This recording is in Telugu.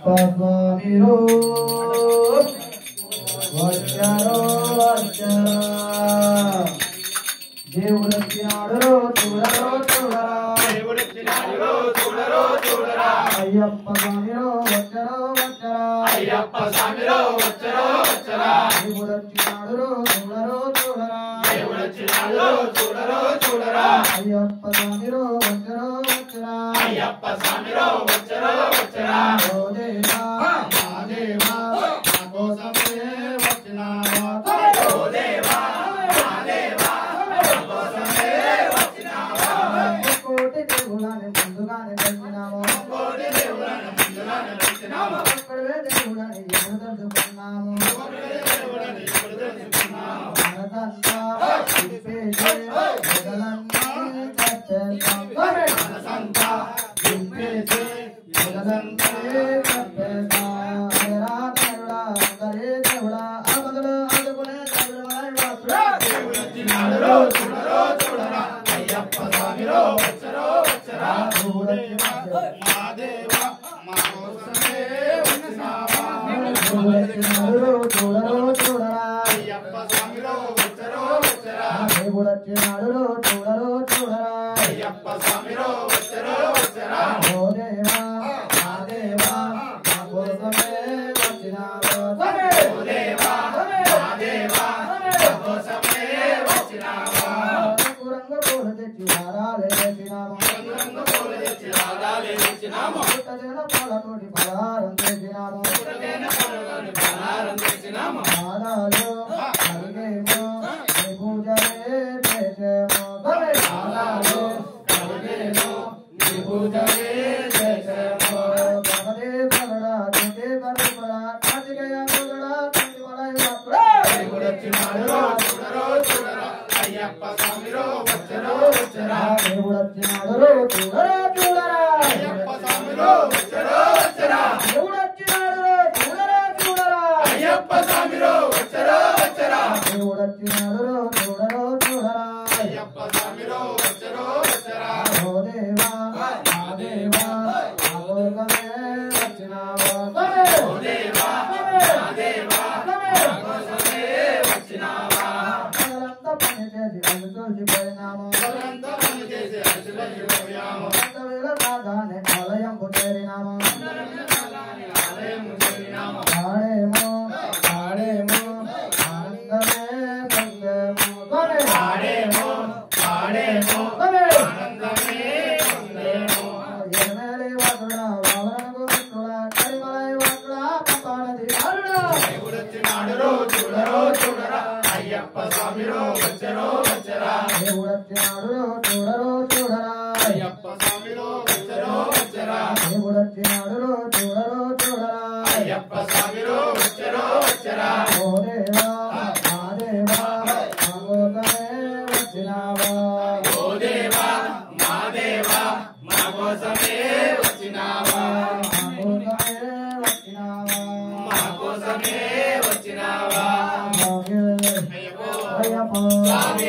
స్వామిరో వచ్చారో వచ్చారా దేవుడొచ్చినాడురో చూడరో చూడరా దేవుడొచ్చినాడురో చూడరో చూడరా అయ్యప్ప స్వామిరో వచ్చారో వచ్చరా అయ్యప్ప స్వామిరో వచ్చరో వచ్చరా దేవుడొచ్చినాడురో చూడరో చూడరా దేవుడొచ్చినాడురో చూడరో చూడరా అయ్యప్ప స్వామిరో వచ్చరో వచ్చరా అయ్యప్ప స్వామిరో వచ్చరో వచ్చరా ఓ దేవా మా దేవా మా కోసమే వచ్చినావా ఓ దేవా మా దేవా మా కోసమే వచ్చినావా కోటి దేవుళ్ళని ముందుగానే కలిసినాము కోటి దేవుళ్ళని ముందుగానే వచ్చినాము ఒక్కడే దేవుళ్ళని ఎప్పుడు తెలుసుకున్నాము దేవుళ్ళని ఎప్పుడు తెలుసుకున్నాము మనదంతా తిప్పేసే మొదలన్నీ కట్టేస్తాం మనసంతా తిప్పేసే మొదలన్నీ కట్టేస్తాం అయ్యరా దేవుడా అందరే దేవుడా ఆపదలు ఆదుకునే దేవుడా దేవుడొచ్చినాడురో చూడరో చూడరా అయ్యప్ప స్వామిరో వచ్చరో వచ్చరా మా దేవా మా కోసమే వచ్చినావా దేవుడొచ్చినాడు చూడరో చూడరా అయ్యప్ప స్వామిరో వచ్చరో వచ్చరా దేవుడొచ్చినాడు చూడరో చూడరా అయ్యప్ప స్వామిరో వచ్చరో వచ్చరా ఓ దేవా మా దేవా మా కోసమే వచ్చినావా ఓ దేవా మా దేవా మా కోసమే వచ్చినావా రంగు పూలు తెచ్చి వారాలే వేసినాము రంగు పూలు తెచ్చి రాగాలే తెచ్చినాము పుట్టదేన పూలతోటి పలహారం చేసినాము పుట్టదేన పూలతోటి పలహారం చేసినాము పాదాలు కలిగేమో నీ పూజలే చేసేమో పాదాలు కలిగేమో నీ పూజలే చేసేమో భగవదే భగడా తుటే భగవడా కార్తికేయ భగడా తండ్రి వలయ భగడా దేవుడొచ్చినాడురో చూడరో చూడరా అయ్యప్ప స్వామిరో వచ్చరో వచ్చరా దేవుడొచ్చినాడు చూడరా చూడరా అయ్యప్ప స్వామిరో వచ్చరో వచ్చరా దేవుడొచ్చినాడు చూడరా చూడరా అయ్యప్ప స్వామిరో వచ్చరో వచ్చరా దేవుడొచ్చినాడు చూడరా చూడరా అయ్యప్ప స్వామిరో వచ్చరో వచ్చరా ఓ దేవా మా దేవా మా కోసమే వచ్చినావా ఓ దేవా మా దేవా మా కోసమే వచ్చినావా పగలంతా పని చేసి అలసిపోయినాము పగలంతా పని చేసి అలసిపోయాము వేళ రాగానే ఆలయంకు చేరినాము ఆలయము చేరినాము పాడేమో పాడేమో ఆనందమే పొందేమో పాడేమో పాడేమో ఆనందమే పొందేమో ఎనమేలి వసుడా వావరణకు మిత్రుడా కరిమలై వసుడా పంపానది అరుడా దేవుడొచ్చినాడురో చూడరో చూడరా అయ్యప్ప స్వామిరో వచ్చరో వచ్చరా దేవుడొచ్చినాడు చూడరో చూడరా అయ్యప్ప స్వామిరో వచ్చరో వచ్చరా దేవుడొచ్చినాడు చూడరో చూడరా అయ్యప్ప స్వామిరో వచ్చరో వచ్చరా ఓ దేవా మా దేవా మా కోసమే వచ్చినావా ఓ దేవా మా దేవా మా కోసమే వచ్చినావా మా కోసమే వచ్చినావా మా కోసమే వచ్చినావా అయ్యప్ప స్వామి